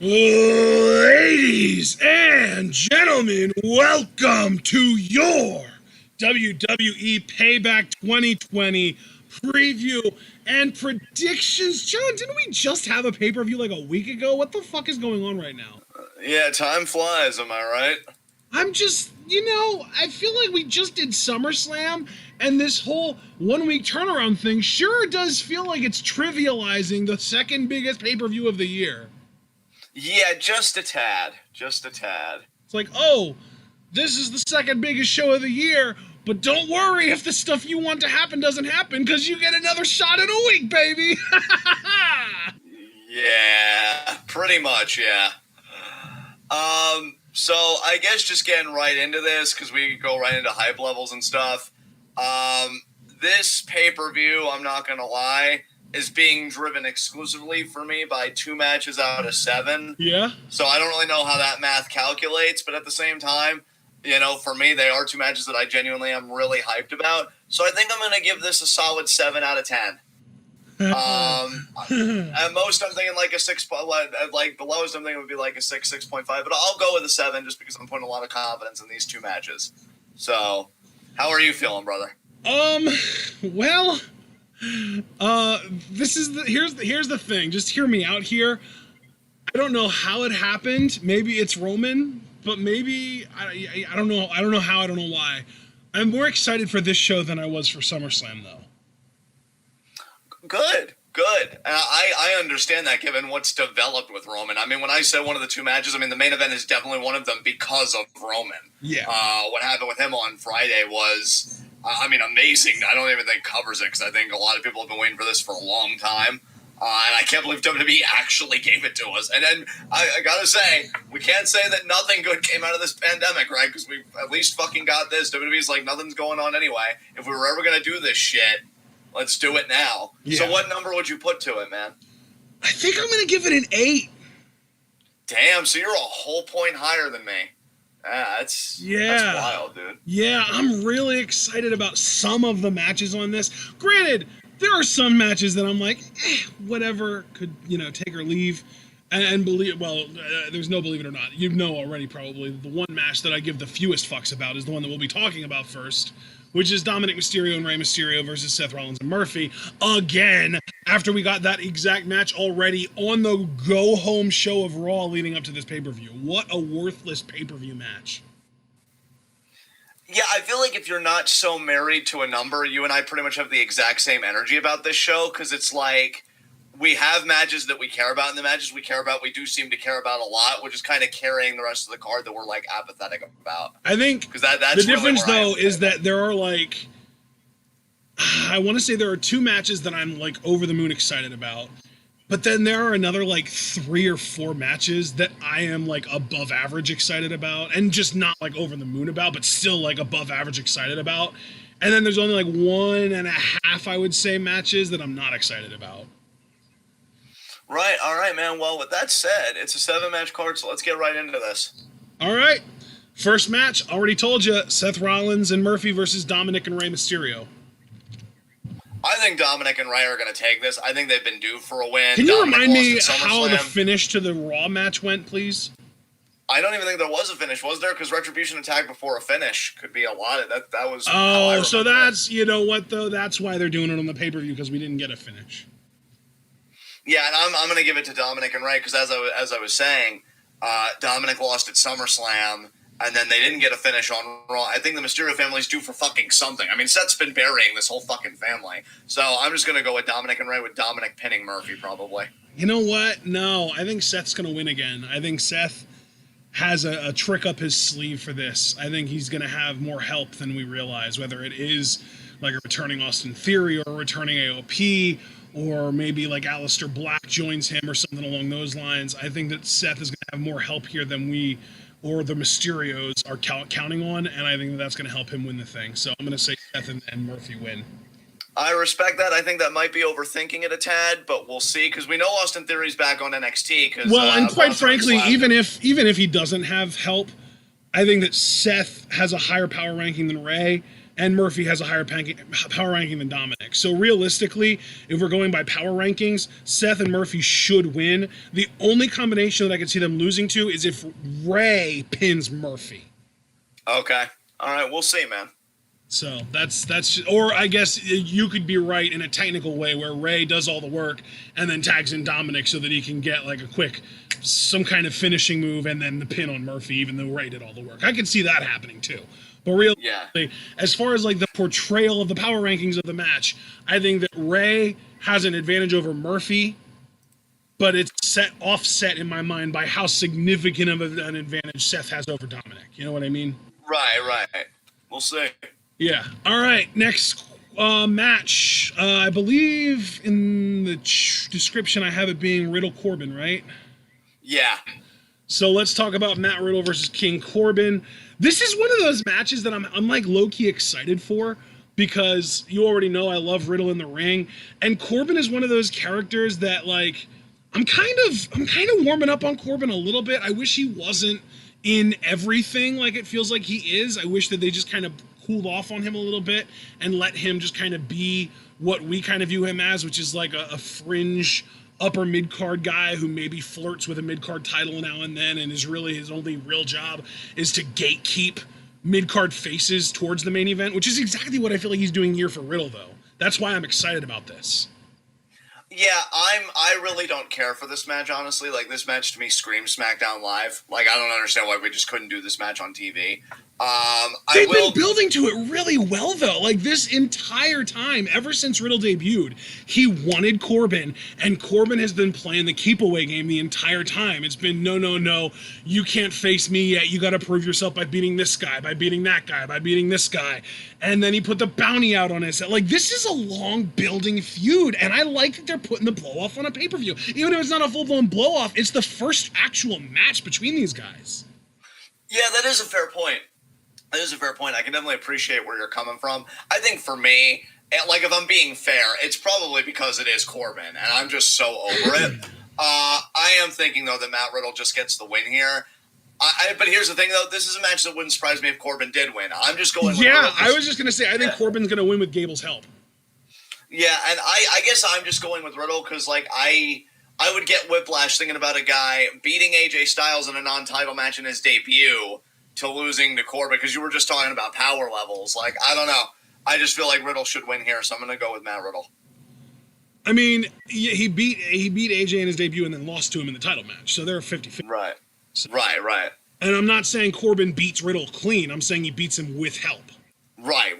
Ladies and gentlemen, welcome to your WWE Payback 2020 preview and predictions. John, didn't we just have a pay-per-view like a week ago? What the fuck is going on right now? Yeah, time flies, am I right? I'm just, I feel like we just did SummerSlam, and this whole one-week turnaround thing sure does feel like it's trivializing the second biggest pay-per-view of the year. Yeah, just a tad. Just a tad. It's like, oh, this is the second biggest show of the year, but don't worry if the stuff you want to happen doesn't happen, because you get another shot in a week, baby! Yeah, pretty much, yeah. So I guess just getting right into this, because we go right into hype levels and stuff. This pay-per-view, I'm not going to lie, is being driven exclusively for me by 2 matches out of 7. Yeah. So I don't really know how that math calculates, but at the same time, for me, they are 2 matches that I genuinely am really hyped about. So I think I'm going to give this a solid 7 out of 10. At most, I'm thinking like a 6. Like the lowest, I'm thinking would be like a 6, 6.5. But I'll go with a 7 just because I'm putting a lot of confidence in these 2 matches. So, how are you feeling, brother? Well, here's the thing. Just hear me out here. I don't know how it happened. Maybe it's Roman, but maybe I don't know. I don't know how. I don't know why. I'm more excited for this show than I was for SummerSlam, though. Good. I understand that given what's developed with Roman. I mean, when I said one of the 2 matches, I mean, the main event is definitely one of them because of Roman. Yeah. What happened with him on Friday was, amazing. I don't even think covers it because I think a lot of people have been waiting for this for a long time. And I can't believe WWE actually gave it to us. And then I gotta say, we can't say that nothing good came out of this pandemic, right? Because we at least fucking got this. WWE's like, nothing's going on anyway. If we were ever going to do this shit, let's do it now. Yeah. So what number would you put to it, man? I think I'm going to give it an 8. Damn, so you're a whole point higher than me. That's wild, dude. Yeah, I'm really excited about some of the matches on this. Granted, there are some matches that I'm like, whatever, could, take or leave. And believe, there's no believe it or not. You know already probably the one match that I give the fewest fucks about is the one that we'll be talking about first, which is Dominik Mysterio and Rey Mysterio versus Seth Rollins and Murphy. Again, after we got that exact match already on the go-home show of Raw leading up to this pay-per-view. What a worthless pay-per-view match. Yeah, I feel like if you're not so married to a number, you and I pretty much have the exact same energy about this show, because it's like, we have matches that we care about, and the matches we care about, we do seem to care about a lot, which is kind of carrying the rest of the card that we're, like, apathetic about. I think that's the difference, though, is that there are, like, I want to say there are 2 matches that I'm, like, over the moon excited about, but then there are another, like, 3 or 4 matches that I am, like, above average excited about, and just not, like, over the moon about, but still, like, above average excited about. And then there's only, like, 1.5, I would say, matches that I'm not excited about. Right, all right, man. Well, with that said, it's a 7-match card, so let's get right into this. All right. First match, already told you, Seth Rollins and Murphy versus Dominik and Rey Mysterio. I think Dominik and Rey are going to take this. I think they've been due for a win. Can you remind me how the finish to the Raw match went, please? I don't even think there was a finish, was there? Because Retribution attacked before a finish could be a lot of that. That was. Oh, so that's, you know what, though? That's why they're doing it on the pay-per-view, because we didn't get a finish. Yeah, and I'm going to give it to Dominik and Rey because as I was saying, Dominik lost at SummerSlam, and then they didn't get a finish on Raw. I think the Mysterio family's due for fucking something. I mean, Seth's been burying this whole fucking family. So I'm just going to go with Dominik and Rey, with Dominik pinning Murphy, probably. You know what? No, I think Seth's going to win again. I think Seth has a trick up his sleeve for this. I think he's going to have more help than we realize, whether it is like a returning Austin Theory or a returning AOP, or maybe like Aleister Black joins him or something along those lines. I think that Seth is going to have more help here than we or the Mysterios are counting on, and I think that's going to help him win the thing. So I'm going to say Seth and Murphy win. I respect that. I think that might be overthinking it a tad, but we'll see, because we know Austin Theory's back on NXT. Well, and quite frankly, even if he doesn't have help, I think that Seth has a higher power ranking than Rey. and Murphy has a higher power ranking than Dominik. So realistically, if we're going by power rankings, Seth and Murphy should win. The only combination that I could see them losing to is if Ray pins Murphy. Okay. All right. We'll see, man. So that's or I guess you could be right in a technical way where Ray does all the work and then tags in Dominik so that he can get like a quick some kind of finishing move and then the pin on Murphy, even though Ray did all the work. I could see that happening too. But realistically, as far as like the portrayal of the power rankings of the match, I think that Ray has an advantage over Murphy, but it's offset in my mind by how significant of an advantage Seth has over Dominik. You know what I mean? Right. We'll see. Yeah. All right. Next match. I believe in the description I have it being Riddle Corbin, right? Yeah. So let's talk about Matt Riddle versus King Corbin. This is one of those matches that I'm like low-key excited for because you already know I love Riddle in the ring, and Corbin is one of those characters that like I'm kind of warming up on Corbin a little bit. I wish he wasn't in everything like it feels like he is. I wish that they just kind of cooled off on him a little bit and let him just kind of be what we kind of view him as, which is like a fringe upper mid-card guy who maybe flirts with a mid-card title now and then, and is really his only real job is to gatekeep mid-card faces towards the main event, which is exactly what I feel like he's doing here for Riddle, though. That's why I'm excited about this. Yeah, I really don't care for this match, honestly. Like, this match to me screams SmackDown Live. Like, I don't understand why we just couldn't do this match on TV. They've been building to it really well, though. Like, this entire time, ever since Riddle debuted, he wanted Corbin, and Corbin has been playing the keep-away game the entire time. It's been, no, you can't face me yet. You got to prove yourself by beating this guy, by beating that guy, by beating this guy. And then he put the bounty out on his head. Like, this is a long-building feud, and I like that they're putting the blow-off on a pay-per-view. Even if it's not a full-blown blow-off, it's the first actual match between these guys. Yeah, that is a fair point. That is a fair point. I can definitely appreciate where you're coming from. I think for me, like, if I'm being fair, it's probably because it is Corbin, and I'm just so over it. I am thinking, though, that Matt Riddle just gets the win here. But here's the thing, though. This is a match that wouldn't surprise me if Corbin did win. I'm just going with Riddle. I was just going to say, I think Corbin's going to win with Gable's help. Yeah, and I guess I'm just going with Riddle because, like, I would get whiplash thinking about a guy beating AJ Styles in a non-title match in his debut to losing to Corbin, because you were just talking about power levels. Like, I don't know. I just feel like Riddle should win here, so I'm going to go with Matt Riddle. I mean, he beat AJ in his debut and then lost to him in the title match, so they're 50-50. Right. So, Right. And I'm not saying Corbin beats Riddle clean. I'm saying he beats him with help. Right.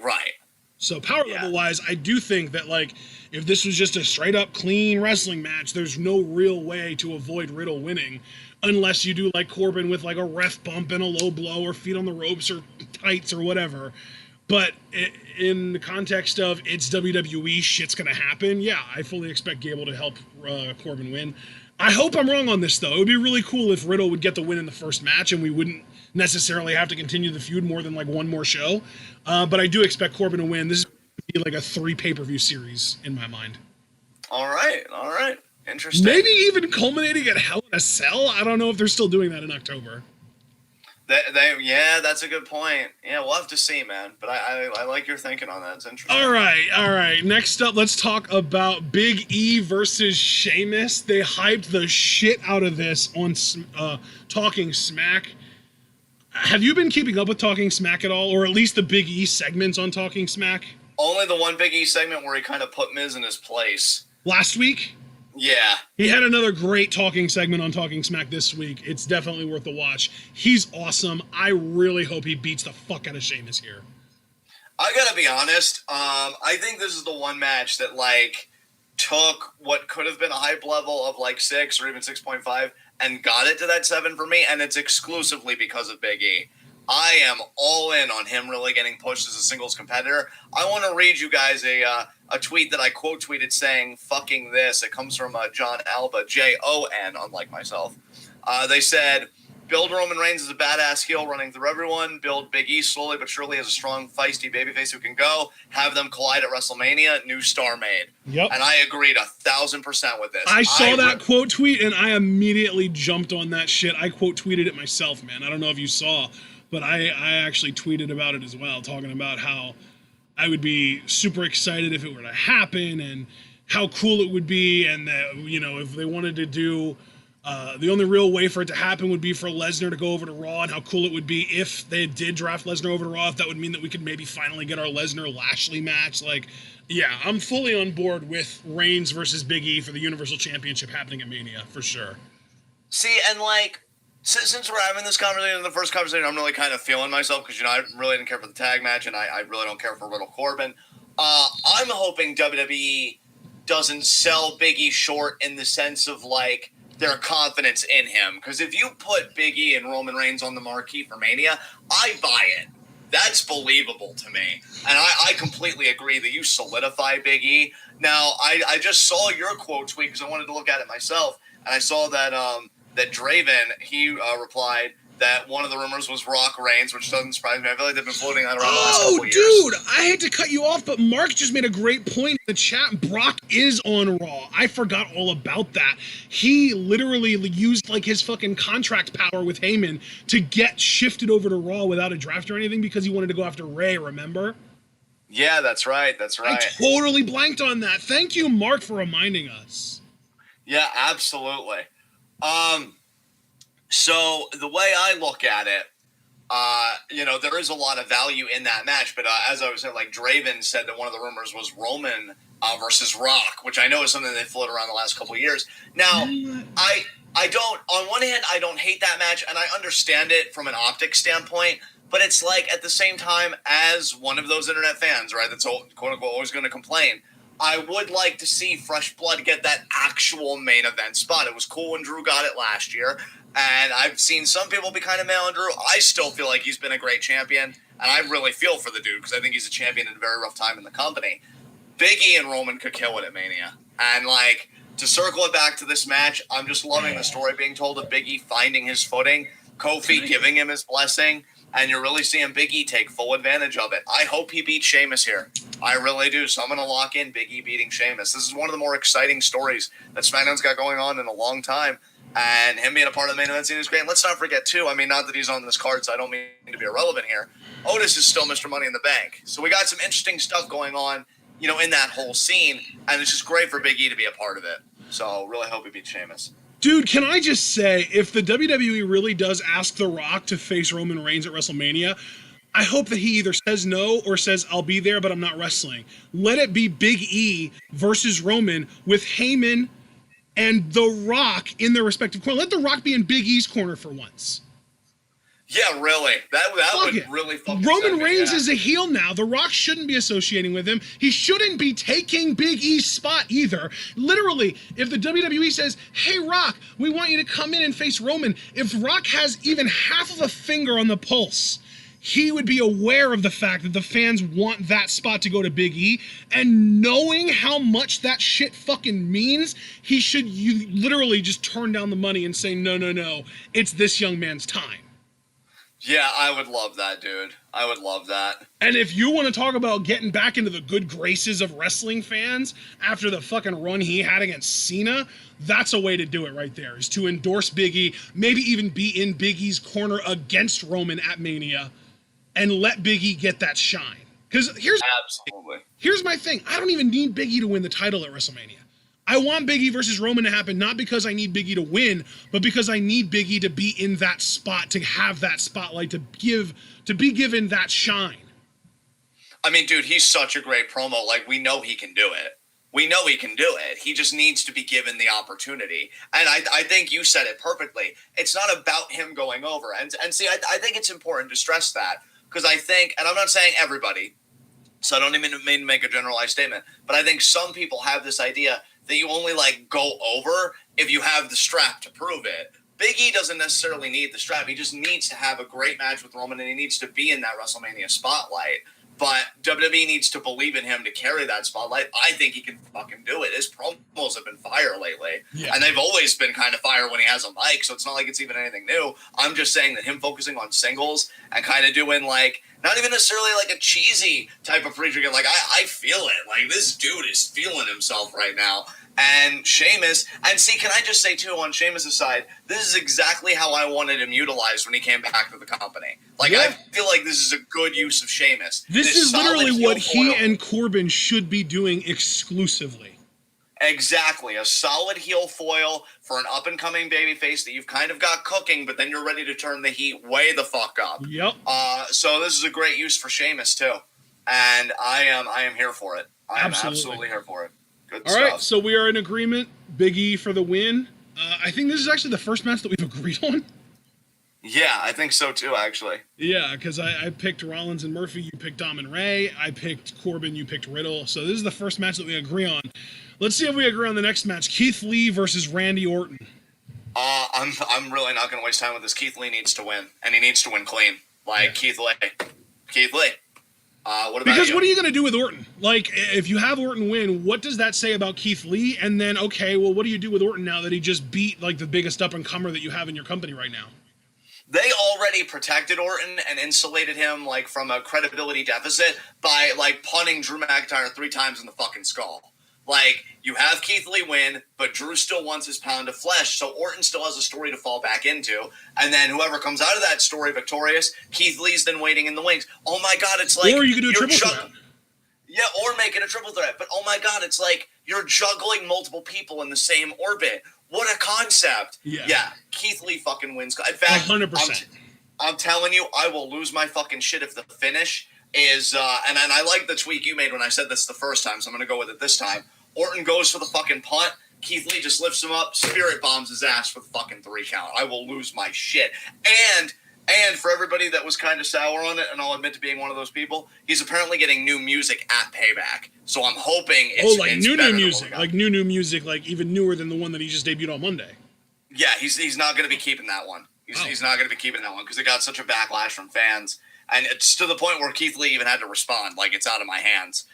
So power level-wise, I do think that, like, if this was just a straight-up clean wrestling match, there's no real way to avoid Riddle winning unless you do, like, Corbin with, like, a ref bump and a low blow or feet on the ropes or tights or whatever. But in the context of it's WWE, shit's going to happen, yeah, I fully expect Gable to help Corbin win. I hope I'm wrong on this, though. It would be really cool if Riddle would get the win in the first match and we wouldn't necessarily have to continue the feud more than, like, one more show. But I do expect Corbin to win. This is going to be like a 3 pay-per-view series in my mind. All right. Interesting. Maybe even culminating at Hell in a Cell? I don't know if they're still doing that in October. Yeah, that's a good point. Yeah, we'll have to see, man. But I like your thinking on that. It's interesting. All right. Next up, let's talk about Big E versus Sheamus. They hyped the shit out of this on Talking Smack. Have you been keeping up with Talking Smack at all? Or at least the Big E segments on Talking Smack? Only the one Big E segment where he kind of put Miz in his place. Last week? Yeah. He had another great talking segment on Talking Smack this week. It's definitely worth a watch. He's awesome. I really hope he beats the fuck out of Sheamus here. I gotta be honest. I think this is the one match that, like, took what could have been a hype level of, like, 6 or even 6.5 and got it to that 7 for me, and it's exclusively because of Big E. I am all in on him really getting pushed as a singles competitor. I want to read you guys a tweet that I quote tweeted saying, fucking this. It comes from John Alba, Jon, unlike myself. They said, build Roman Reigns as a badass heel running through everyone. Build Big E slowly but surely as a strong, feisty babyface who can go. Have them collide at WrestleMania. New star made. Yep. And I agreed 1,000% with this. I saw that quote tweet and I immediately jumped on that shit. I quote tweeted it myself, man. I don't know if you saw, but I actually tweeted about it as well, talking about how I would be super excited if it were to happen, and how cool it would be, and that, you know, if they wanted to do, the only real way for it to happen would be for Lesnar to go over to Raw, and how cool it would be if they did draft Lesnar over to Raw, if that would mean that we could maybe finally get our Lesnar-Lashley match. Like, yeah, I'm fully on board with Reigns versus Big E for the Universal Championship happening at Mania, for sure. See, and like, since we're having this conversation, the first conversation, I'm really kind of feeling myself because, you know, I really didn't care for the tag match, and I really don't care for Riddle Corbin. I'm hoping WWE doesn't sell Big E short in the sense of, like, their confidence in him. Because if you put Big E and Roman Reigns on the marquee for Mania, I buy it. That's believable to me. And I completely agree that you solidify Big E. Now, I just saw your quote tweet because I wanted to look at it myself, and I saw that that Draven, he replied that one of the rumors was Rock Reigns, which doesn't surprise me. I feel like they've been floating that around the last couple of years. Oh, dude, I hate to cut you off, but Mark just made a great point in the chat. Brock is on Raw. I forgot all about that. He literally used like his fucking contract power with Heyman to get shifted over to Raw without a draft or anything because he wanted to go after Ray, remember? Yeah, that's right. That's right. I totally blanked on that. Thank you, Mark, for reminding us. Yeah, absolutely. So the way I look at it, you know, there is a lot of value in that match. But as I was saying, like Draven said that one of the rumors was Roman versus Rock, which I know is something they floated around the last couple of years. Now, I don't, on one hand, I don't hate that match, and I understand it from an optic standpoint. But it's like, at the same time, as one of those internet fans, right, that's quote-unquote always going to complain, I would like to see fresh blood get that actual main event spot. It was cool when Drew got it last year, and I've seen some people be kind of mad on Drew. I still feel like he's been a great champion, and I really feel for the dude because I think he's a champion in a very rough time in the company. Big E and Roman could kill it at Mania. And, like, to circle it back to this match, I'm just loving the story being told of Big E finding his footing, Kofi giving him his blessing, and you're really seeing Big E take full advantage of it. I hope he beats Sheamus here. I really do. So I'm going to lock in Big E beating Sheamus. This is one of the more exciting stories that SmackDown's got going on in a long time. And him being a part of the main event scene is great. And let's not forget, too, I mean, not that he's on this card, so I don't mean to be irrelevant here. Otis is still Mr. Money in the Bank. So we got some interesting stuff going on, you know, in that whole scene. And it's just great for Big E to be a part of it. So really hope he beats Sheamus. Dude, can I just say, if the WWE really does ask The Rock to face Roman Reigns at WrestleMania, I hope that he either says no or says, I'll be there, but I'm not wrestling. Let it be Big E versus Roman with Heyman and The Rock in their respective corner. Let The Rock be in Big E's corner for once. Yeah, really. That would really fucking Roman Reigns is a heel now. The Rock shouldn't be associating with him. He shouldn't be taking Big E's spot either. Literally, if the WWE says, hey, Rock, we want you to come in and face Roman, if Rock has even half of a finger on the pulse, he would be aware of the fact that the fans want that spot to go to Big E, and knowing how much that shit fucking means, he should literally just turn down the money and say, no, it's this young man's time. Yeah, I would love that, dude. I would love that. And if you want to talk about getting back into the good graces of wrestling fans after the fucking run he had against Cena, that's a way to do it right there, is to endorse Big E, maybe even be in Big E's corner against Roman at Mania, and let Big E get that shine. Because here's my thing. I don't even need Big E to win the title at WrestleMania. I want Big E versus Roman to happen, not because I need Big E to win, but because I need Big E to be in that spot, to have that spotlight, to be given that shine. I mean, dude, he's such a great promo. Like, we know he can do it. We know he can do it. He just needs to be given the opportunity. And I think you said it perfectly. It's not about him going over. And see, I think it's important to stress that, because I think, and I'm not saying everybody, so I don't even mean to make a generalized statement, but I think some people have this idea that you only, like, go over if you have the strap to prove it. Big E doesn't necessarily need the strap. He just needs to have a great match with Roman, and he needs to be in that WrestleMania spotlight. But WWE needs to believe in him to carry that spotlight. I think he can fucking do it. His promos have been fire lately. Yeah. And they've always been kind of fire when he has a mic, so it's not like it's even anything new. I'm just saying that him focusing on singles and kind of doing, like, Not even necessarily like a cheesy type of pre-drinking. Like, I feel it. Like, this dude is feeling himself right now. And Sheamus, and see, can I just say, too, on Sheamus' side, this is exactly how I wanted him utilized when he came back to the company. Like, I feel like this is a good use of Sheamus. This is literally what he and Corbin should be doing exclusively. Exactly. A solid heel foil for an up-and-coming babyface that you've kind of got cooking, but then you're ready to turn the heat way the fuck up. Yep. So this is a great use for Sheamus, too. And I am here for it. I am absolutely here for it. Good All stuff. right, so we are in agreement. Big E for the win. I think this is actually the first match that we've agreed on. Yeah, I think so too, actually. Yeah, because I picked Rollins and Murphy, you picked Dom and Ray, I picked Corbin, you picked Riddle. So this is the first match that we agree on. Let's see if we agree on the next match. Keith Lee versus Randy Orton. I'm really not going to waste time with this. Keith Lee needs to win, and he needs to win clean. Like, yeah. Keith Lee. What about Because you? what are you going to do with Orton? Like, if you have Orton win, what does that say about Keith Lee? And then, okay, well, what do you do with Orton now that he just beat, like, the biggest up-and-comer that you have in your company right now? They already protected Orton and insulated him, like, from a credibility deficit by, like, punting Drew McIntyre 3 times in the fucking skull. Like, you have Keith Lee win, but Drew still wants his pound of flesh, so Orton still has a story to fall back into. And then whoever comes out of that story victorious, Keith Lee's then waiting in the wings. Oh my God, it's like... Or you could do a triple threat. Yeah, or make it a triple threat. But oh my God, it's like you're juggling multiple people in the same orbit. What a concept. Yeah, Keith Lee fucking wins. In fact, 100%. I'm telling you, I will lose my fucking shit if the finish is... and I like the tweak you made when I said this the first time, so I'm going to go with it this time. Orton goes for the fucking punt. Keith Lee just lifts him up, spirit bombs his ass for the fucking 3 count. I will lose my shit. And for everybody that was kind of sour on it, and I'll admit to being one of those people, he's apparently getting new music at Payback. So I'm hoping it's new music. Like new music, like even newer than the one that he just debuted on Monday. Yeah, he's not going to be keeping that one. He's not going to be keeping that one because it got such a backlash from fans. And it's to the point where Keith Lee even had to respond, like, it's out of my hands.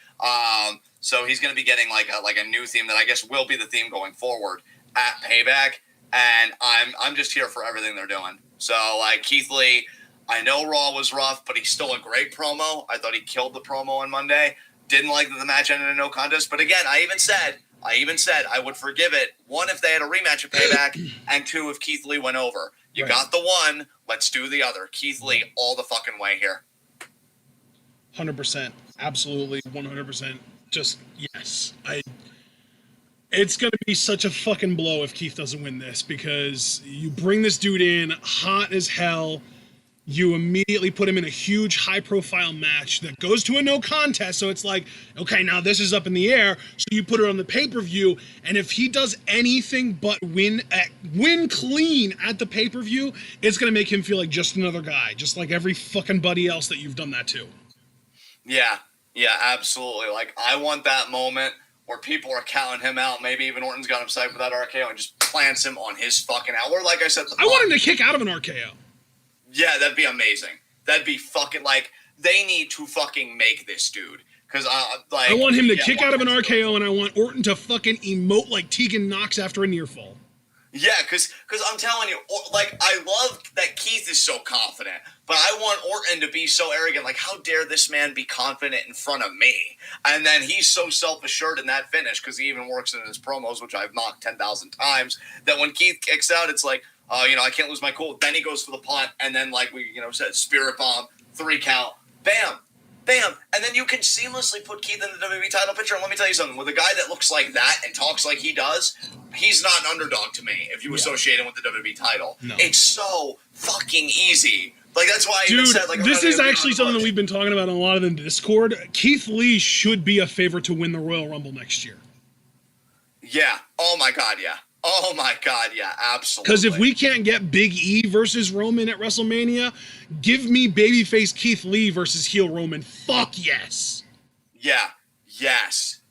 So he's going to be getting like a new theme that I guess will be the theme going forward at Payback, and I'm just here for everything they're doing. So like Keith Lee, I know Raw was rough, but he's still a great promo. I thought he killed the promo on Monday. Didn't like that the match ended in no contest, but again, I even said I would forgive it. 1, if they had a rematch at Payback, and 2, if Keith Lee went over. You got the one, let's do the other. Keith Lee all the fucking way here. 100%, absolutely, 100%. Just yes, it's gonna be such a fucking blow if Keith doesn't win this, because you bring this dude in hot as hell, you immediately put him in a huge high-profile match that goes to a no contest. So it's like, okay, now this is up in the air. So you put it on the pay-per-view, and if he does anything but win clean at the pay-per-view, it's gonna make him feel like just another guy, just like every fucking buddy else that you've done that to. Yeah, absolutely. Like, I want that moment where people are counting him out. Maybe even Orton's got him psyched with that RKO and just plants him on his fucking out. Or like I said, I want him to kick out of an RKO. Yeah, that'd be amazing. That'd be fucking, like, they need to fucking make this dude. Because, I want him to kick out of an RKO, and I want Orton to fucking emote like Tegan Knox after a near fall. Yeah, because I'm telling you, like, I love that Keith is so confident, but I want Orton to be so arrogant. Like, how dare this man be confident in front of me? And then he's so self-assured in that finish, because he even works in his promos, which I've mocked 10,000 times, that when Keith kicks out, it's like, I can't lose my cool. Then he goes for the punt, and then, like we said, spirit bomb, 3 count, bam. Bam! And then you can seamlessly put Keith in the WWE title picture. And let me tell you something. With a guy that looks like that and talks like he does, he's not an underdog to me if you associate him with the WWE title. No. It's so fucking easy. Like, that's why I even said, like... this is actually something that we've been talking about a lot in the Discord. Keith Lee should be a favorite to win the Royal Rumble next year. Yeah. Oh, my God, yeah. Oh, my God, yeah, absolutely. Because if we can't get Big E versus Roman at WrestleMania, give me babyface Keith Lee versus heel Roman. Fuck yes. Yeah, yes.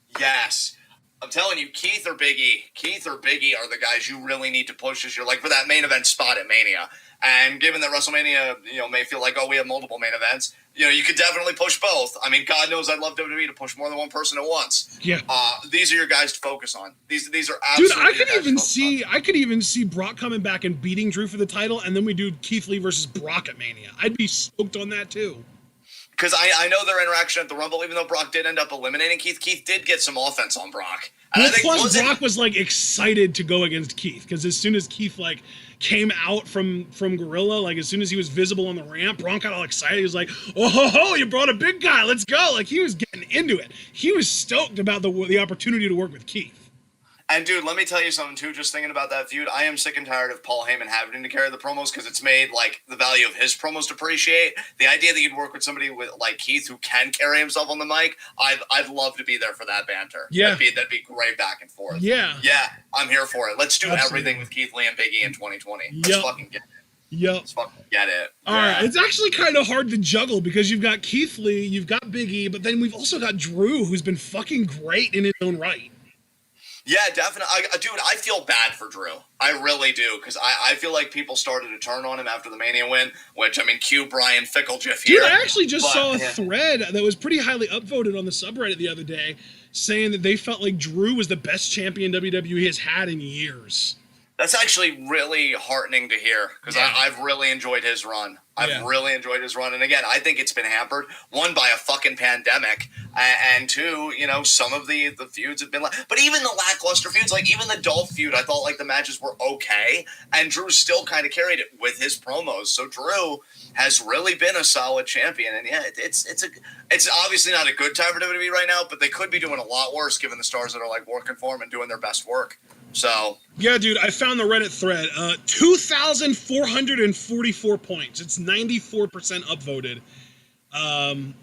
I'm telling you, Keith or Big E are the guys you really need to push this year, like for that main event spot at Mania. And given that WrestleMania, may feel like, we have multiple main events, you could definitely push both. I mean, God knows I'd love WWE to push more than one person at once. Yeah. These are your guys to focus on. These are absolutely. Dude, I could even see Brock coming back and beating Drew for the title, and then we do Keith Lee versus Brock at Mania. I'd be stoked on that too. because I know their interaction at the Rumble, even though Brock did end up eliminating Keith, Keith did get some offense on Brock. And well, plus Brock was like excited to go against Keith, because as soon as Keith like came out from Gorilla, like as soon as he was visible on the ramp, Brock got all excited. He was like, "Oh ho ho! You brought a big guy. Let's go!" Like he was getting into it. He was stoked about the opportunity to work with Keith. And dude, let me tell you something too, just thinking about that feud, I am sick and tired of Paul Heyman having to carry the promos, because it's made like the value of his promos depreciate. The idea that you'd work with somebody with like Keith who can carry himself on the mic, I'd love to be there for that banter. Yeah. That'd be great back and forth. Yeah. Yeah, I'm here for it. Let's do Absolutely. everything with Keith Lee and Big E in 2020. Let's Yep. fucking get it. Yep. Let's fucking get it. All right. It's actually kind of hard to juggle, because you've got Keith Lee, you've got Big E, but then we've also got Drew, who's been fucking great in his own right. Yeah, definitely. Dude, I feel bad for Drew. I really do, because I feel like people started to turn on him after the Mania win, which, I mean, cue Brian Fickle GIF here. Dude, I actually just saw a thread that was pretty highly upvoted on the subreddit the other day, saying that they felt like Drew was the best champion WWE has had in years. That's actually really heartening to hear, because I've really enjoyed his run. I've really enjoyed his run. And again, I think it's been hampered, one, by a fucking pandemic, and two, you know, some of the feuds have been but even the lackluster feuds, like even the Dolph feud, I thought like the matches were okay, and Drew still kind of carried it with his promos. So Drew has really been a solid champion. And yeah, it's obviously not a good time for WWE right now, but they could be doing a lot worse given the stars that are like working for him and doing their best work. So yeah, dude, I found the Reddit thread. 2,444 points. It's 94% upvoted.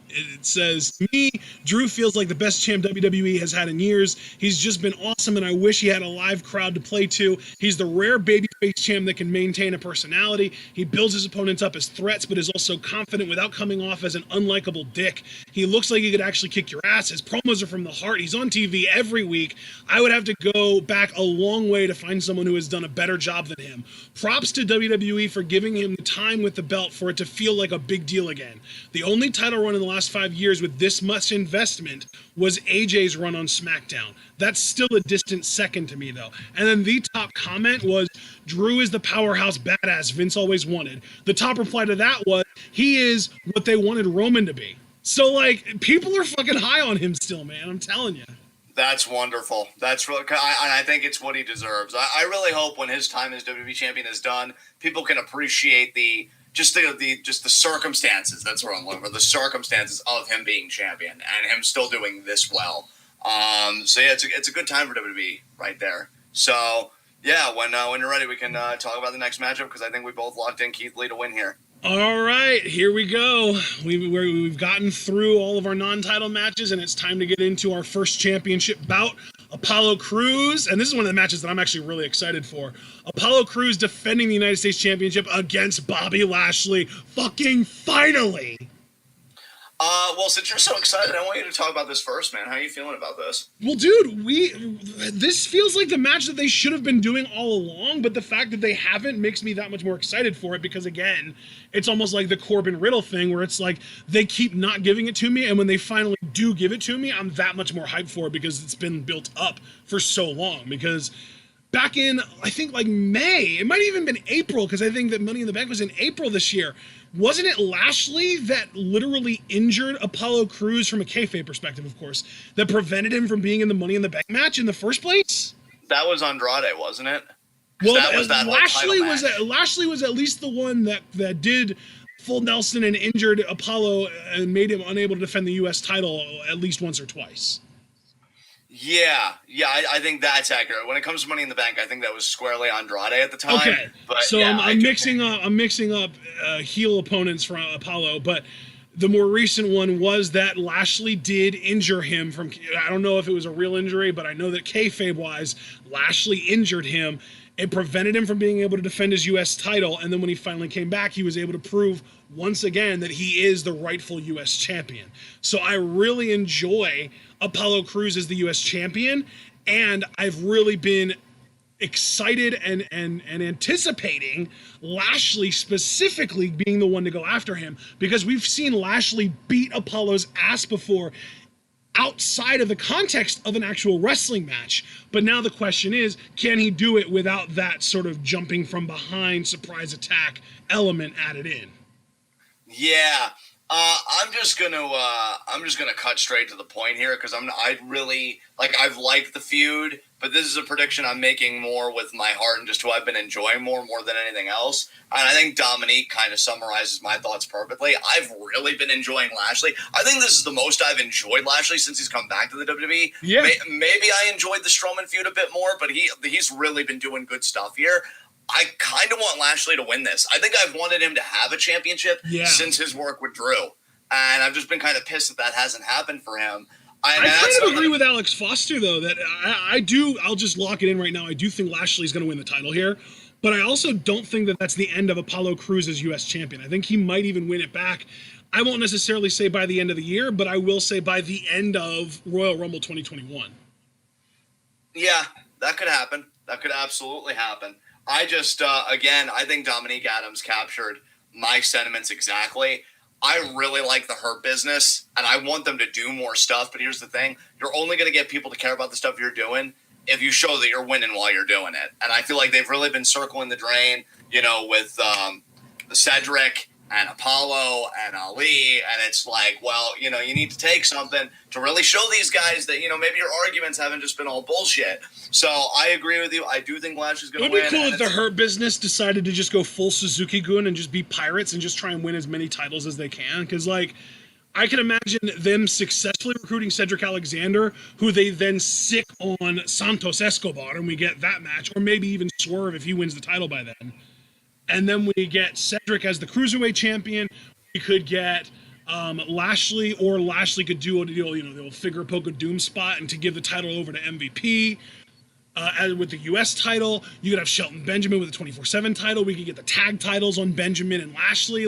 It says, me, Drew feels like the best champ WWE has had in years. He's just been awesome, and I wish he had a live crowd to play to. He's the rare babyface champ that can maintain a personality. He builds his opponents up as threats, but is also confident without coming off as an unlikable dick. He looks like he could actually kick your ass. His promos are from the heart. He's on TV every week. I would have to go back a long way to find someone who has done a better job than him. Props to WWE for giving him the time with the belt for it to feel like a big deal again. The only title run in the last 5 years with this much investment was AJ's run on SmackDown. That's still a distant second to me, though. And then the top comment was, Drew is the powerhouse badass Vince always wanted. The top reply to that was, he is what they wanted Roman to be. So, like, people are fucking high on him still, man. I'm telling you. That's wonderful. That's really, I think it's what he deserves. I really hope when his time as WWE champion is done, people can appreciate the circumstances. That's what I'm looking for. The circumstances of him being champion and him still doing this well. So yeah, it's a good time for WWE right there. So yeah, when you're ready, we can talk about the next matchup, because I think we both locked in Keith Lee to win here. All right, here we go. We've gotten through all of our non-title matches, and it's time to get into our first championship bout. Apollo Crews, and this is one of the matches that I'm actually really excited for. Apollo Crews defending the United States Championship against Bobby Lashley. Fucking finally! Well, since you're so excited, I want you to talk about this first, man. How are you feeling about this? Well, dude, this feels like the match that they should have been doing all along, but the fact that they haven't makes me that much more excited for it, because, again, it's almost like the Corbin Riddle thing, where it's like they keep not giving it to me, and when they finally do give it to me, I'm that much more hyped for it, because it's been built up for so long. Because back in, I think, like May, it might have even been April, because I think that Money in the Bank was in April this year. Wasn't it Lashley that literally injured Apollo Crews, from a kayfabe perspective, of course, that prevented him from being in the Money in the Bank match in the first place? That was Andrade, wasn't it? Well, Lashley was at least the one that did full Nelson and injured Apollo and made him unable to defend the U.S. title at least once or twice. Yeah, I think that's accurate. When it comes to Money in the Bank, I think that was squarely Andrade at the time. Okay, but so yeah, I'm mixing up heel opponents for Apollo, but the more recent one was that Lashley did injure him from. I don't know if it was a real injury, but I know that kayfabe-wise, Lashley injured him. It prevented him from being able to defend his U.S. title, and then when he finally came back, he was able to prove once again that he is the rightful U.S. champion. So I really enjoy Apollo Crews as the U.S. champion, and I've really been excited and anticipating Lashley specifically being the one to go after him, because we've seen Lashley beat Apollo's ass before outside of the context of an actual wrestling match. But now the question is, can he do it without that sort of jumping from behind surprise attack element added in? Yeah. I'm just gonna cut straight to the point here because I've liked the feud, but this is a prediction I'm making more with my heart and just who I've been enjoying more than anything else. And I think Dominik kind of summarizes my thoughts perfectly. I've really been enjoying Lashley. I think this is the most I've enjoyed Lashley since he's come back to the WWE. Yeah. Maybe I enjoyed the Strowman feud a bit more, but he's really been doing good stuff here. I kind of want Lashley to win this. I think I've wanted him to have a championship since his work with Drew. And I've just been kind of pissed that hasn't happened for him. I kind of agree with Alex Foster, though, that I'll just lock it in right now. I do think Lashley's going to win the title here. But I also don't think that that's the end of Apollo Crews as U.S. champion. I think he might even win it back. I won't necessarily say by the end of the year, but I will say by the end of Royal Rumble 2021. Yeah, that could happen. That could absolutely happen. I just, again, I think Dominik Adams captured my sentiments exactly. I really like the Hurt Business, and I want them to do more stuff. But here's the thing. You're only going to get people to care about the stuff you're doing if you show that you're winning while you're doing it. And I feel like they've really been circling the drain, with the Cedric and Apollo and Ali. And it's like, well, you need to take something to really show these guys that, maybe your arguments haven't just been all bullshit. So I agree with you. I do think Lashley's going to win. It would be cool if the Hurt Business decided to just go full Suzuki-gun and just be pirates and just try and win as many titles as they can. Because, I can imagine them successfully recruiting Cedric Alexander, who they then sick on Santos Escobar, and we get that match. Or maybe even Swerve if he wins the title by then. And then we get Cedric as the Cruiserweight champion. We could get Lashley, or Lashley could do the old figure poke a doom spot and to give the title over to MVP. With the U.S. title, you could have Shelton Benjamin with the 24/7 title. We could get the tag titles on Benjamin and Lashley.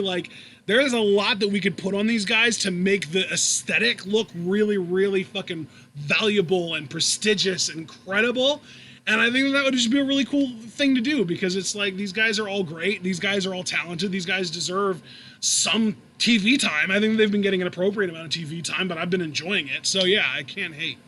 There is a lot that we could put on these guys to make the aesthetic look really, really fucking valuable and prestigious and credible. And I think that would just be a really cool thing to do because it's like these guys are all great. These guys are all talented. These guys deserve some TV time. I think they've been getting an appropriate amount of TV time, but I've been enjoying it. So, yeah, I can't hate.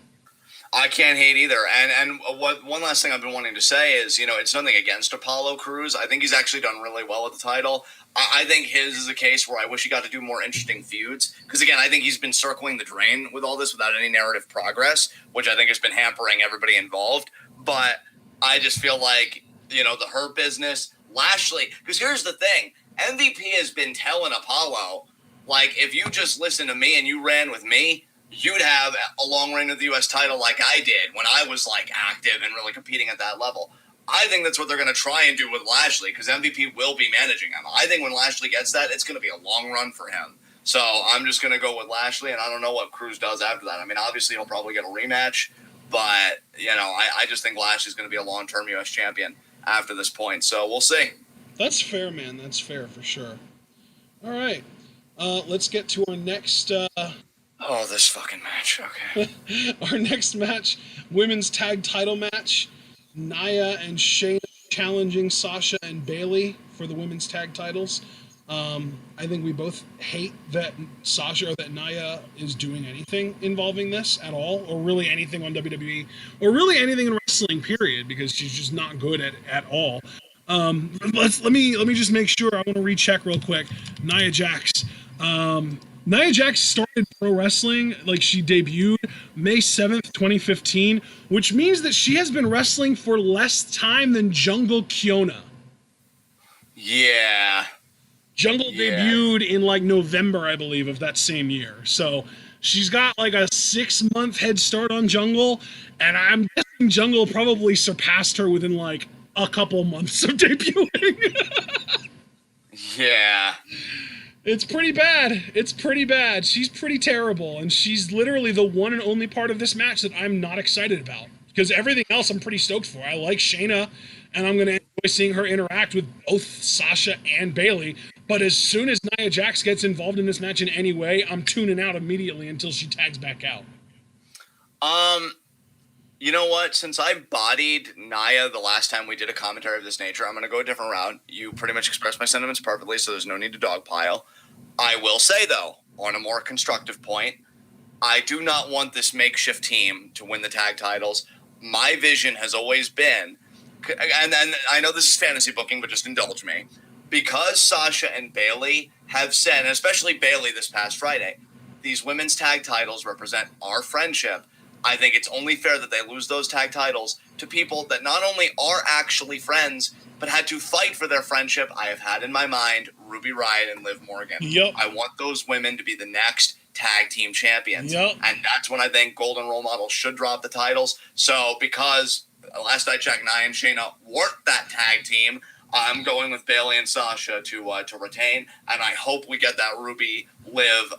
I can't hate either. And one last thing I've been wanting to say is, it's nothing against Apollo Crews. I think he's actually done really well with the title. I think his is a case where I wish he got to do more interesting feuds. Because, again, I think he's been circling the drain with all this without any narrative progress, which I think has been hampering everybody involved. But I just feel like, the Hurt Business, Lashley. Because here's the thing. MVP has been telling Apollo, if you just listen to me and you ran with me, you'd have a long reign of the U.S. title like I did when I was, active and really competing at that level. I think that's what they're going to try and do with Lashley because MVP will be managing him. I think when Lashley gets that, it's going to be a long run for him. So I'm just going to go with Lashley, and I don't know what Crews does after that. I mean, obviously he'll probably get a rematch, but, I just think Lashley's going to be a long-term U.S. champion after this point. So we'll see. That's fair, man. That's fair for sure. All right. Let's get to our next... Oh, this fucking match. Okay. Our next match, women's tag title match. Nia and Shayna challenging Sasha and Bayley for the women's tag titles. I think we both hate that Sasha or that Nia is doing anything involving this at all, or really anything on WWE, or really anything in wrestling, period, because she's just not good at all. Let me just make sure. I want to recheck real quick. Nia Jax. Nia Jax started pro wrestling, she debuted May 7th, 2015, which means that she has been wrestling for less time than Jungle Kiona. Yeah. Jungle debuted in November, I believe, of that same year. So she's got a 6-month head start on Jungle, and I'm guessing Jungle probably surpassed her within a couple months of debuting. Yeah. It's pretty bad. She's pretty terrible, and she's literally the one and only part of this match that I'm not excited about. Because everything else I'm pretty stoked for. I like Shayna, and I'm going to enjoy seeing her interact with both Sasha and Bayley. But as soon as Nia Jax gets involved in this match in any way, I'm tuning out immediately until she tags back out. You know what? Since I bodied Nia the last time we did a commentary of this nature, I'm going to go a different route. You pretty much expressed my sentiments perfectly, so there's no need to dogpile. I will say, though, on a more constructive point, I do not want this makeshift team to win the tag titles. My vision has always been, and I know this is fantasy booking, but just indulge me, because Sasha and Bayley have said, and especially Bayley this past Friday, these women's tag titles represent our friendship. I think it's only fair that they lose those tag titles to people that not only are actually friends, but had to fight for their friendship. I have had in my mind Ruby Riott and Liv Morgan. Yep. I want those women to be the next tag team champions. Yep. And that's when I think Golden Role Model should drop the titles. So because last I checked, Nia and Shayna weren't that tag team, I'm going with Bayley and Sasha to retain, and I hope we get that Ruby Liv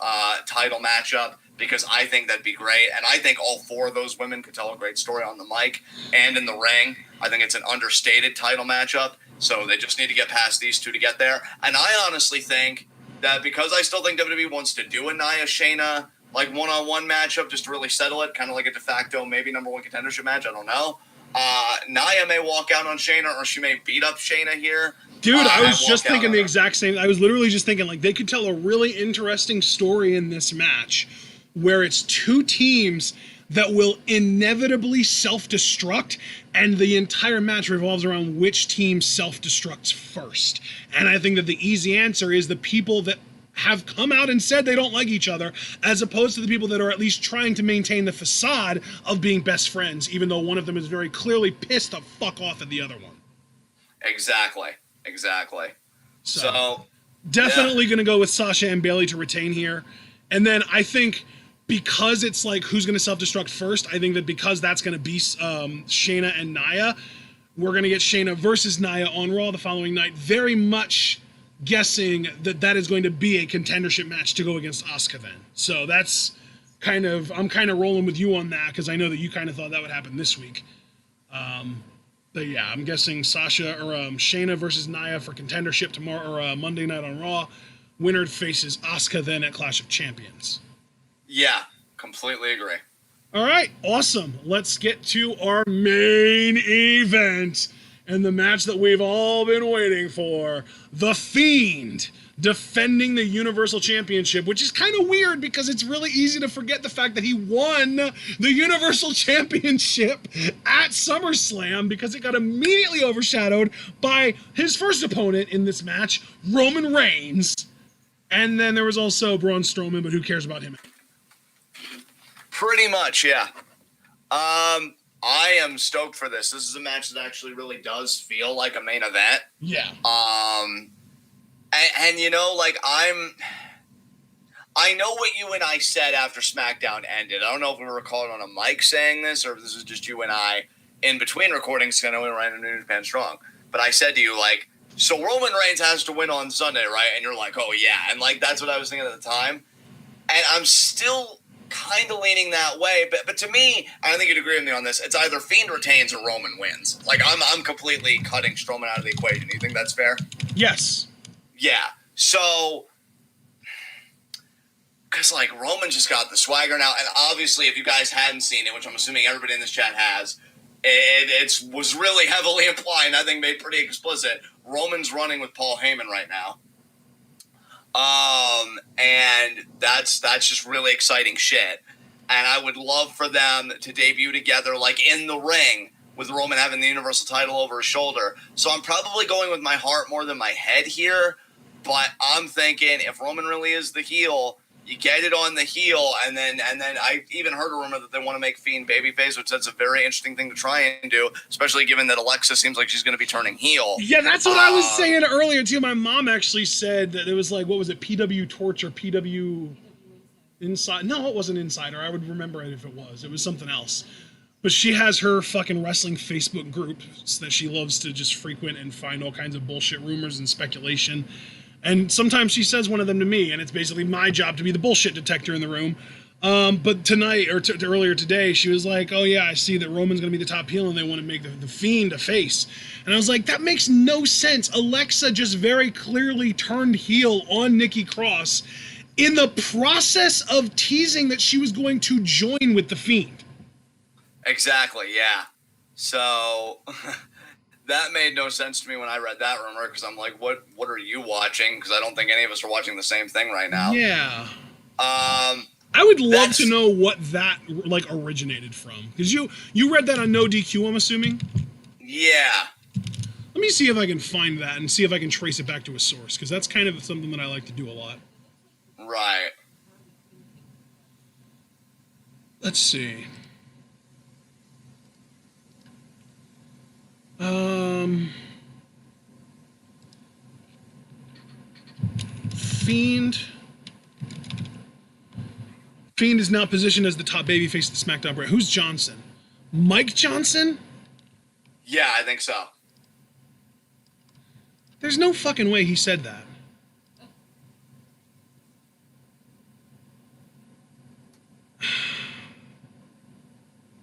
title matchup because I think that'd be great, and I think all four of those women could tell a great story on the mic and in the ring. I think it's an understated title matchup, so they just need to get past these two to get there. And I honestly think that because I still think WWE wants to do a Nia Shayna like one-on-one matchup just to really settle it, kind of like a de facto maybe number one contendership match. I don't know. Nia may walk out on Shayna, or she may beat up Shayna here. Dude, I was just thinking the exact same. I was literally just thinking, like, they could tell a really interesting story in this match where it's two teams that will inevitably self-destruct, and the entire match revolves around which team self-destructs first. And I think that the easy answer is the people that have come out and said they don't like each other, as opposed to the people that are at least trying to maintain the facade of being best friends, even though one of them is very clearly pissed the fuck off at the other one. Exactly. So definitely going to go with Sasha and Bayley to retain here. And then I think because it's like who's going to self-destruct first, I think that because that's going to be Shayna and Nia, we're going to get Shayna versus Nia on Raw the following night, very much guessing that is going to be a contendership match to go against Asuka then. So that's I'm kind of rolling with you on that because I know that you kind of thought that would happen this week. But yeah, I'm guessing Sasha or Shayna versus Nia for contendership tomorrow or Monday night on Raw. Winner faces Asuka then at Clash of Champions. Yeah, completely agree. All right, awesome. Let's get to our main event and the match that we've all been waiting for. The Fiend defending the Universal Championship, which is kind of weird because it's really easy to forget the fact that he won the Universal Championship at SummerSlam because it got immediately overshadowed by his first opponent in this match, Roman Reigns. And then there was also Braun Strowman, but who cares about him? Pretty much, yeah. I am stoked for this. This is a match that actually really does feel like a main event. Yeah. And you know, like I know what you and I said after SmackDown ended. I don't know if we were recording on a mic saying this or if this was just you and I in between recordings because I know we were in New Japan Strong. But I said to you, like, so Roman Reigns has to win on Sunday, right? And you're like, oh yeah. And like, that's what I was thinking at the time. And I'm still kind of leaning that way, but to me, I don't think you'd agree with me on this. It's either Fiend retains or Roman wins. Like I'm completely cutting Strowman out of the equation. You think that's fair? Yes. Yeah. So, because like Roman just got the swagger now, and obviously, if you guys hadn't seen it, which I'm assuming everybody in this chat has, it was really heavily implied. And I think made pretty explicit. Roman's running with Paul Heyman right now. And that's just really exciting shit. And I would love for them to debut together, like in the ring, with Roman having the Universal title over his shoulder. So I'm probably going with my heart more than my head here. But I'm thinking if Roman really is the heel, you get it on the heel, and then I even heard a rumor that they want to make Fiend babyface, which that's a very interesting thing to try and do, especially given that Alexa seems like she's going to be turning heel. Yeah, that's what I was saying earlier too. My mom actually said that it was like, what was it, PW Torch or PW Inside? No, it wasn't Insider. I would remember it if it was. It was something else. But she has her fucking wrestling Facebook groups that she loves to just frequent and find all kinds of bullshit rumors and speculation. And sometimes she says one of them to me, and it's basically my job to be the bullshit detector in the room. But tonight, or earlier today, she was like, oh yeah, I see that Roman's going to be the top heel, and they want to make the Fiend a face. And I was like, that makes no sense. Alexa just very clearly turned heel on Nikki Cross in the process of teasing that she was going to join with the Fiend. Exactly, yeah. So... that made no sense to me when I read that rumor because I'm like, what are you watching? Because I don't think any of us are watching the same thing right now. Yeah. I would love to know what that like originated from. Because you read that on No DQ, I'm assuming? Yeah. Let me see if I can find that and see if I can trace it back to a source, because that's kind of something that I like to do a lot. Right. Let's see. Fiend. Fiend is now positioned as the top babyface of the SmackDown brand. Who's Johnson? Mike Johnson? Yeah, I think so. There's no fucking way he said that.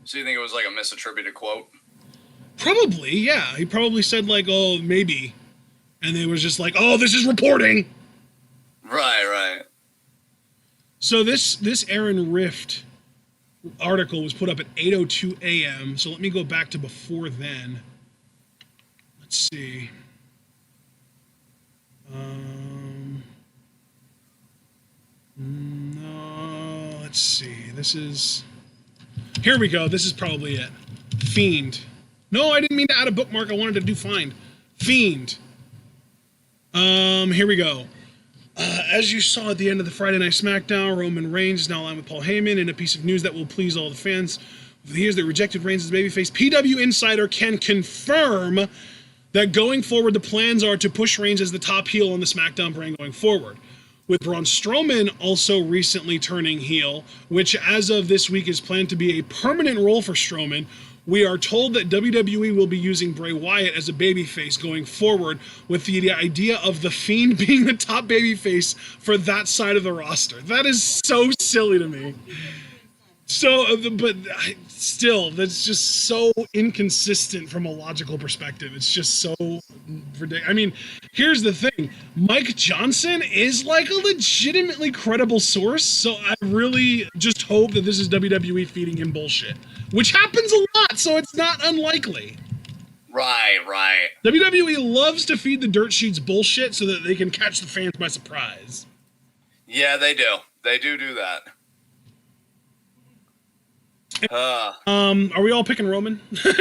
So you think it was like a misattributed quote? Probably, yeah. He probably said like, oh, maybe. And they was just like, oh, this is reporting. Right. So this Aaron Rift article was put up at 8:02 a.m. So let me go back to before then. Let's see. No, let's see. Here we go. This is probably it. Fiend. No, I didn't mean to add a bookmark. I wanted to do find. Fiend. Here we go. As you saw at the end of the Friday Night SmackDown, Roman Reigns is now aligned with Paul Heyman in a piece of news that will please all the fans. For the years that rejected Reigns as babyface, PW Insider can confirm that going forward, the plans are to push Reigns as the top heel on the SmackDown brand going forward. With Braun Strowman also recently turning heel, which as of this week is planned to be a permanent role for Strowman, we are told that WWE will be using Bray Wyatt as a babyface going forward, with the idea of The Fiend being the top babyface for that side of the roster. That is so silly to me. So, but still, that's just so inconsistent from a logical perspective. It's just so ridiculous. I mean, here's the thing. Mike Johnson is like a legitimately credible source, so I really just hope that this is WWE feeding him bullshit, which happens a lot, so it's not unlikely. Right. WWE loves to feed the dirt sheets bullshit so that they can catch the fans by surprise. Yeah, they do. They do that. Are we all picking Roman? Yeah,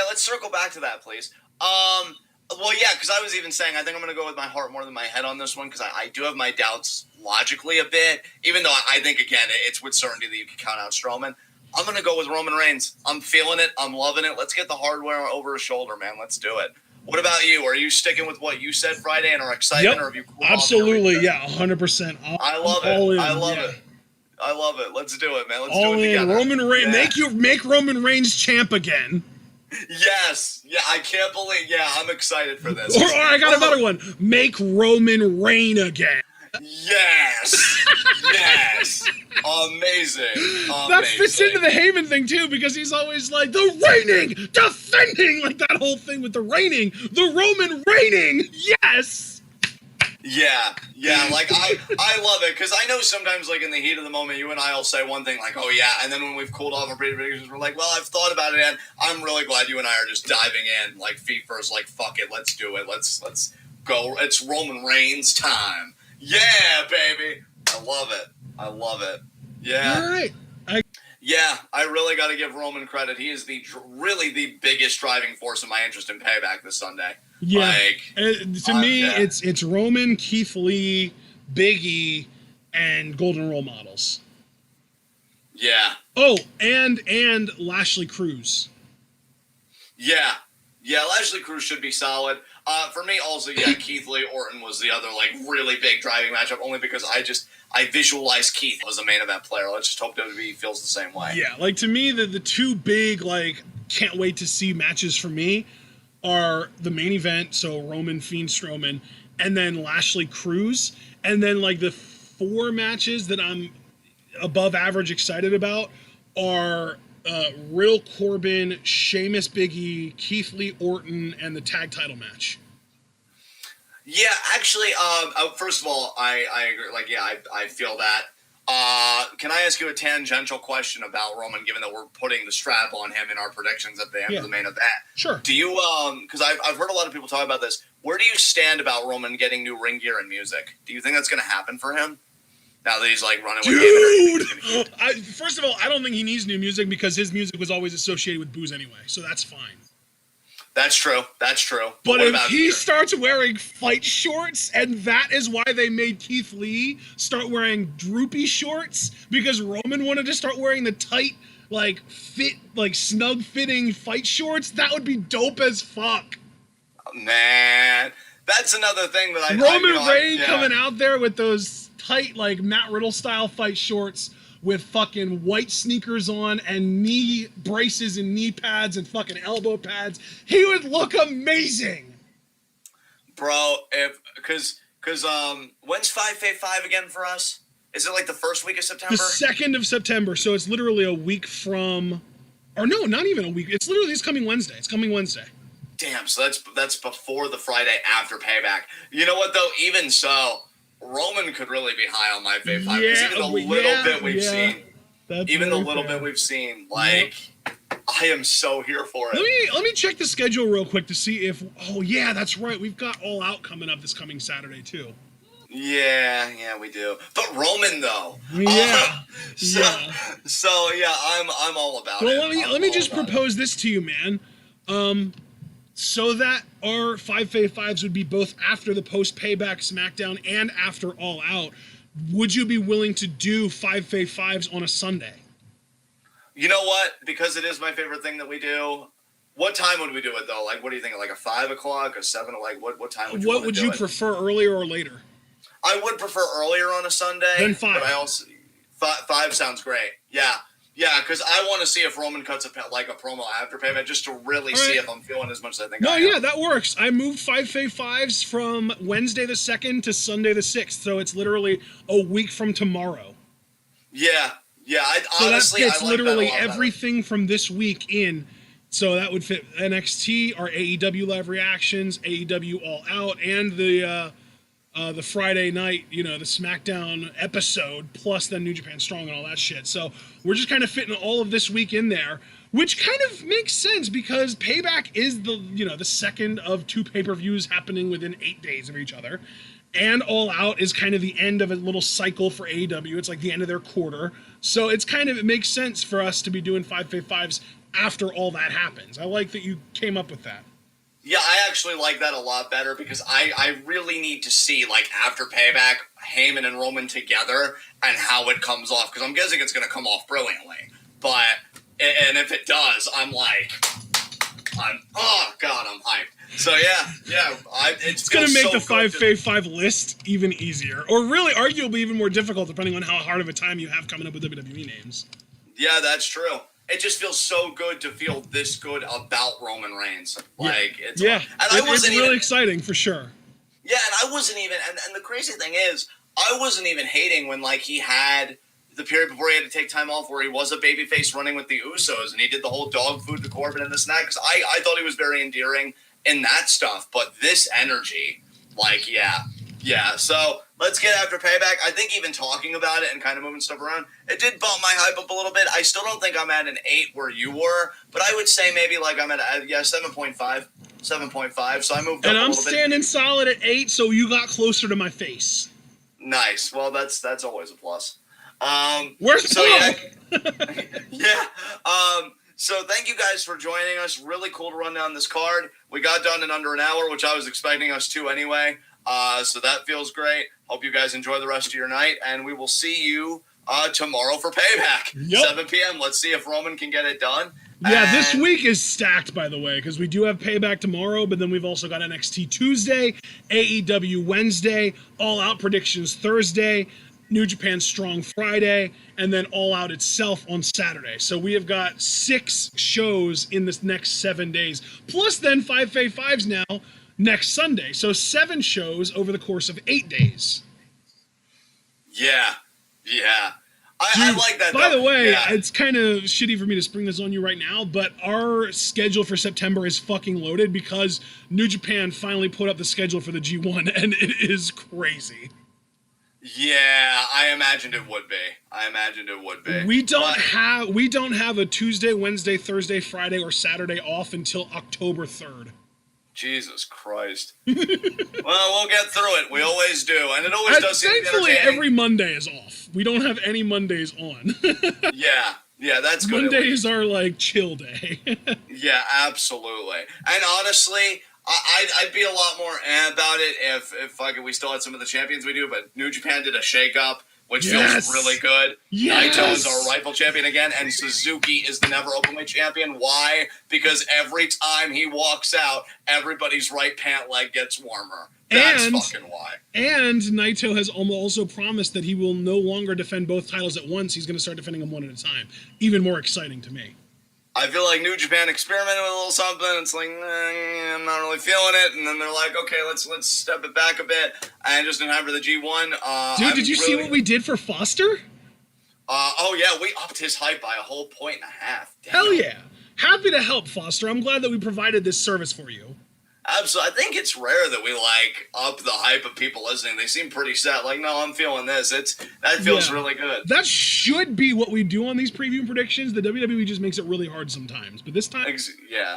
let's circle back to that, please. Well, yeah, because I was even saying I think I'm going to go with my heart more than my head on this one, because I do have my doubts logically a bit, even though I think, again, it's with certainty that you can count out Strowman. I'm going to go with Roman Reigns. I'm feeling it. I'm loving it. Let's get the hardware over his shoulder, man. Let's do it. What about you? Are you sticking with what you said Friday and are excited? Yep, or have you absolutely, yeah, 100%. I love it. I love it. Let's do it, man. Let's do it together. Roman Reigns, make Roman Reigns champ again. Yes. Yeah, I can't believe. Yeah, I'm excited for this. Or I got another one. Make Roman reign again. Yes. Amazing. That fits into the Heyman thing too, because he's always like the reigning, defending, like that whole thing with the reigning, the Roman reigning. Yes. Yeah, like I love it, because I know sometimes, like in the heat of the moment, you and I will say one thing like, oh yeah, and then when we've cooled off our predictions, we're like, well, I've thought about it, and I'm really glad you and I are just diving in, like feet first, like fuck it, let's do it, let's go, it's Roman Reigns time, yeah, baby, I love it, yeah. All right. Yeah, I really got to give Roman credit. He is really the biggest driving force of my interest in Payback this Sunday. Yeah, to me, yeah. it's Roman, Keith Lee, Big E, and Golden Role Models. Yeah. Oh, and Lashley Cruz. Yeah, Lashley Cruz should be solid. For me, also, yeah, Keith Lee Orton was the other like really big driving matchup, only because I visualized Keith as a main event player. Let's just hope WWE feels the same way. Yeah, like to me, the two big like can't wait to see matches for me are the main event, so Roman, Fiend, Strowman, and then Lashley Cruz, and then like the four matches that I'm above average excited about are Riddle, Corbin, Sheamus, Big E, Keith Lee, Orton, and the tag title match. Yeah, actually, first of all, I agree. Like, yeah, I feel that. Can I ask you a tangential question about Roman, given that we're putting the strap on him in our predictions at the end of the main event? Sure. Do you, because I've heard a lot of people talk about this, where do you stand about Roman getting new ring gear and music? Do you think that's going to happen for him? Now that he's like running with Dude! First of all, I don't think he needs new music because his music was always associated with booze anyway, so that's fine. That's true. But if he starts wearing fight shorts, and that is why they made Keith Lee start wearing droopy shorts, because Roman wanted to start wearing the tight, snug fitting fight shorts, that would be dope as fuck. Man, that's another thing that Roman Reigns coming out there with those tight, Matt Riddle style fight shorts with fucking white sneakers on and knee braces and knee pads and fucking elbow pads. He would look amazing. Bro, because when's 5v5 again for us? Is it the first week of September? The 2nd of September, so it's literally a week from, or no, not even a week. It's literally this coming Wednesday. It's coming Wednesday. Damn, so that's before the Friday after Payback. You know what though? Even so, Roman could really be high on my fave 5. Yeah, Even the little bit we've seen. Even the little bit we've seen. I am so here for it. Let me check the schedule real quick to see if, oh yeah, that's right. We've got All Out coming up this coming Saturday too. Yeah, we do. But Roman though. Yeah. So yeah, I'm all about it. Well, let me just propose this to you, man. So that our 5v5s would be both after the post-Payback SmackDown and after All Out, would you be willing to do 5v5s on a Sunday? You know what? Because it is my favorite thing that we do. What time would we do it, though? What do you think? A 5 o'clock, a 7? What time would you What would you prefer, earlier or later? I would prefer earlier on a Sunday. Then 5. But I also... 5 sounds great. Yeah, because I want to see if Roman cuts a promo after Payback just to really see if I'm feeling as much as I think I am. Yeah, that works. I moved 5v5s from Wednesday the 2nd to Sunday the 6th, so it's literally a week from tomorrow. Yeah. Honestly, that fits literally everything from this week in. So that would fit NXT, our AEW live reactions, AEW All Out, and the Friday night, the SmackDown episode, plus then New Japan Strong and all that shit. So we're just kind of fitting all of this week in there, which kind of makes sense because Payback is the second of 2 pay-per-views happening within 8 days of each other. And All Out is kind of the end of a little cycle for AEW. It's the end of their quarter. So it makes sense for us to be doing 5v5s after all that happens. I like that you came up with that. Yeah, I actually like that a lot better because I really need to see, after Payback, Heyman and Roman together and how it comes off. Because I'm guessing it's going to come off brilliantly. And if it does, I'm hyped. So, it's going to make the 5v5 list even easier. Or really, arguably, even more difficult, depending on how hard of a time you have coming up with WWE names. Yeah, that's true. It just feels so good to feel this good about Roman Reigns. It's really exciting for sure. Yeah, and I wasn't even, and the crazy thing is, I wasn't even hating when he had the period before he had to take time off where he was a babyface running with the Usos and he did the whole dog food to Corbin and this and that because I thought he was very endearing in that stuff. But this energy, yeah. So let's get after Payback. I think even talking about it and kind of moving stuff around, it did bump my hype up a little bit. I still don't think I'm at an 8 where you were, but I would say maybe I'm at 7.5. 7.5. So I moved up a little bit. And I'm standing solid at 8, so you got closer to my face. Nice. Well, that's always a plus. Where's Paul? So thank you guys for joining us. Really cool to run down this card. We got done in under an hour, which I was expecting us to anyway. So that feels great. Hope you guys enjoy the rest of your night, and we will see you tomorrow for Payback. Yep. 7 p.m. Let's see if Roman can get it done. Yeah, this week is stacked, by the way, because we do have Payback tomorrow, but then we've also got NXT Tuesday, AEW Wednesday, All Out predictions Thursday, New Japan Strong Friday, and then All Out itself on Saturday. So we have got 6 shows in this next 7 days, plus then 5v5s now next Sunday. So 7 shows over the course of 8 days. Yeah. I like that. By the way, it's kind of shitty for me to spring this on you right now, but our schedule for September is fucking loaded because New Japan finally put up the schedule for the G1, and it is crazy. Yeah, I imagined it would be. We don't have a Tuesday, Wednesday, Thursday, Friday, or Saturday off until October 3rd. Jesus Christ. Well, we'll get through it. We always do. And it always does seem thankfully, every Monday is off. We don't have any Mondays on. Yeah. Yeah, that's good. Mondays are like chill day. Yeah, absolutely. And honestly, I'd be a lot more about it if we still had some of the champions we do, but New Japan did a shake-up, which feels really good. Yes! Naito is our rightful champion again, and Suzuki is the never openweight champion. Why? Because every time he walks out, everybody's right pant leg gets warmer. That's fucking why. And Naito has also promised that he will no longer defend both titles at once. He's going to start defending them one at a time. Even more exciting to me. I feel like New Japan experimented with a little something. It's like, I'm not really feeling it. And then they're like, okay, let's step it back a bit. And just in time for the G1. Dude, did you see what we did for Foster? Oh, yeah, we upped his hype by a whole 1.5 points. Damn. Hell yeah. Happy to help, Foster. I'm glad that we provided this service for you. Absolutely. I think it's rare that we, up the hype of people listening. They seem pretty set. Like, no, I'm feeling this. That feels really good. That should be what we do on these preview predictions. The WWE just makes it really hard sometimes. But this time,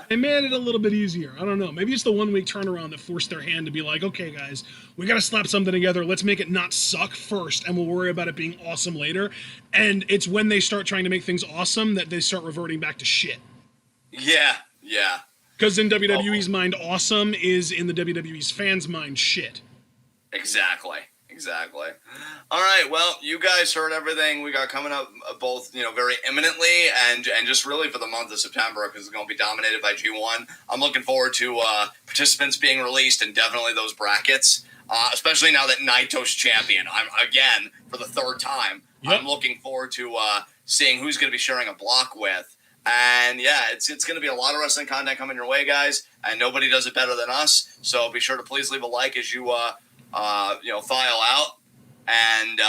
they made it a little bit easier. I don't know. Maybe it's the 1 week turnaround that forced their hand to be like, okay, guys, we got to slap something together. Let's make it not suck first, and we'll worry about it being awesome later. And it's when they start trying to make things awesome that they start reverting back to shit. Yeah. Because in WWE's mind, awesome is in the WWE's fans' mind, shit. Exactly. All right, well, you guys heard everything we got coming up both, very imminently and just really for the month of September because it's going to be dominated by G1. I'm looking forward to participants being released and definitely those brackets, especially now that Naito's champion. I'm, again, for the third time, I'm looking forward to seeing who's going to be sharing a block with. And yeah, it's going to be a lot of wrestling content coming your way, guys. And nobody does it better than us. So be sure to please leave a like as you, file out. And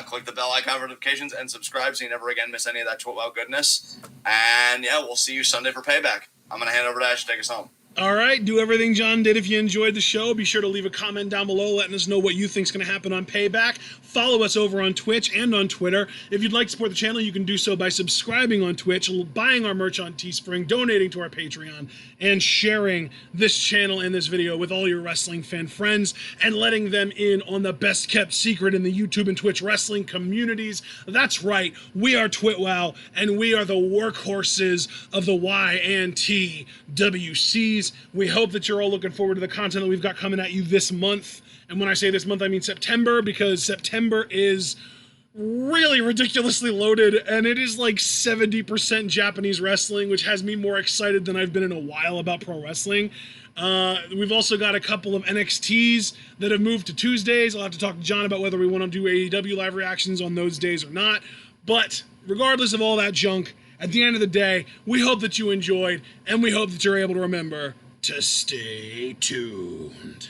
click the bell icon for notifications and subscribe so you never again miss any of that Twitwell goodness. And yeah, we'll see you Sunday for Payback. I'm going to hand over to Ash to take us home. All right, do everything John did. If you enjoyed the show, be sure to leave a comment down below letting us know what you think is going to happen on Payback. Follow us over on Twitch and on Twitter. If you'd like to support the channel, you can do so by subscribing on Twitch, buying our merch on Teespring, donating to our Patreon, and sharing this channel and this video with all your wrestling fan friends and letting them in on the best kept secret in the YouTube and Twitch wrestling communities. That's right, we are Twitwow, and we are the workhorses of the YNTWCs. We hope that you're all looking forward to the content that we've got coming at you this month. And when I say this month, I mean September, because September is really ridiculously loaded, and it is like 70% Japanese wrestling, which has me more excited than I've been in a while about pro wrestling. We've also got a couple of NXTs that have moved to Tuesdays. I'll have to talk to John about whether we want to do AEW live reactions on those days or not. But regardless of all that junk, at the end of the day, we hope that you enjoyed, and we hope that you're able to remember to stay tuned.